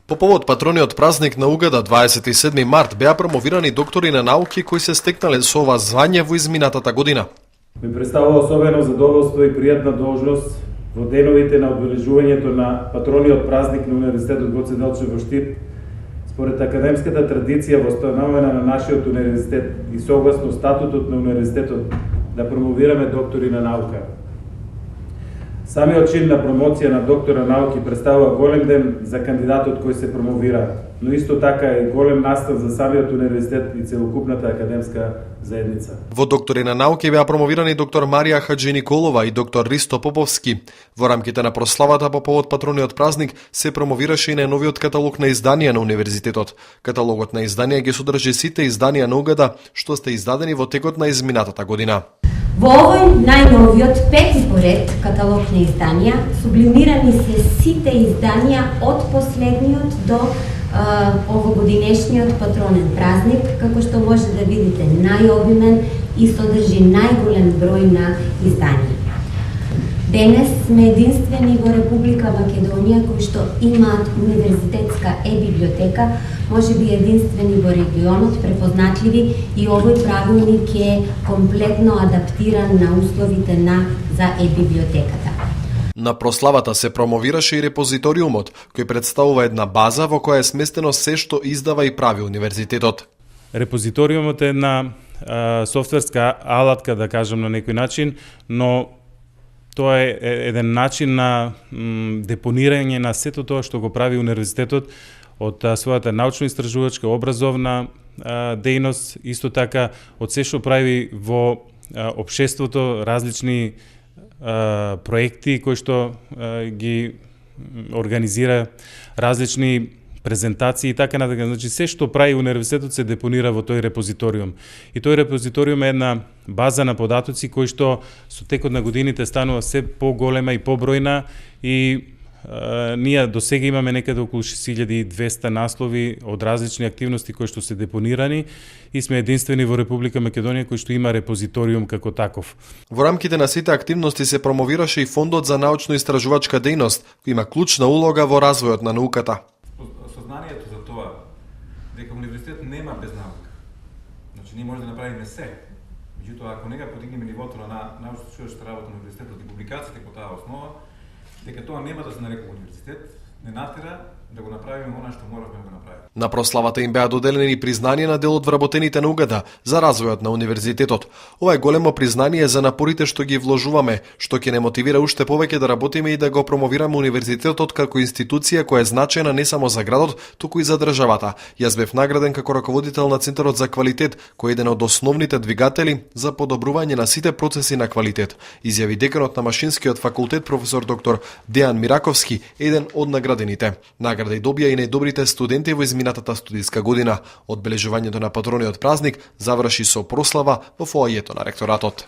По повод патрониот празник на Угада 27 март беа промовирани доктори на науки кои се стекнале со ова звање во изминатата година. Ми представува особено задоволство и пријатна должност во деновите на одбележувањето на патрониот празник на Универзитетот Гоце Делчев во Штип, според академската традиција востановена на нашиот универзитет и согласно статутот на универзитетот да промовираме доктори на наука. Самиот чин на промоција на доктор на науки представува голем ден за кандидатот кој се промовира, но исто така и голем настан за самиот универзитет и целокупната академска заедница. Во доктори на науки беа промовирани доктор Марија Хаджи Николова и доктор Ристо Поповски. Во рамките на прославата по повод патрониот празник се промовираше и најновиот каталог на изданија на универзитетот. Каталогот на изданија ги содржи сите изданија на Угада што сте издадени во текот на изминатата година. Во овој најновиот пети поред каталог на изданија сублимирани се сите изданија од последниот до овогодинешниот патронен празник, како што може да видите најобимен и содржи најголем број на изданија. Денес сме единствени во Република Македонија кои што имаат универзитетска е-библиотека, може би единствени во регионот, препознатливи, и овој правилник е комплетно адаптиран на условите за е-библиотеката. На прославата се промовираше и репозиториумот, кој представува една база во која е сместено се што издава и прави универзитетот. Репозиториумот е една софтверска алатка, да кажам на некој начин, но тоа е еден начин на депонирање на сето тоа што го прави универзитетот од својата научно-истражувачка, образовна дејност, исто така од се што прави во општеството, различни проекти кои што ги организира, различни презентации и така натаму. Значи се што прави универзитетот се депонира во тој репозиториум. И тој репозиториум е една база на податоци кои што со текот на годините станува се поголема и побројна и ние до сега имаме некаде околу 6200 наслови од различни активности кои што се депонирани и сме единствени во Република Македонија кој што има репозиториум како таков. Во рамките на сите активности се промовираше и Фондот за научно-истражувачка дејност, кој има клучна улога во развојот на науката. Осознанието за тоа дека универзитет нема без наука. Значи ние може да направиме се. Меѓутоа ако не го подигнеме нивото на научно-истражувачка работа на универзитетот и публикациите по таа основа, дека тоа нема да се нарекува универзитет, не натера да го направиме она што моравме да го направиме. На прославата им беа доделени признанија на дел од вработените на Угада за развојот на универзитетот. Ова е големо признание за напорите што ги вложуваме, што ќе не мотивира уште повеќе да работиме и да го промовираме универзитетот како институција која е значајна не само за градот, туку и за државата. Јас бев награден како раководител на Центарот за квалитет, кој е еден од основните двигатели за подобрување на сите процеси на квалитет, изјави деканот на Машинскиот факултет професор доктор Дејан Мираковски, еден од наградените. Награда и добија и најдобрите студенти во изминатата студиска година. Одбележувањето на патрониот празник заврши со прослава во фоајето на ректоратот.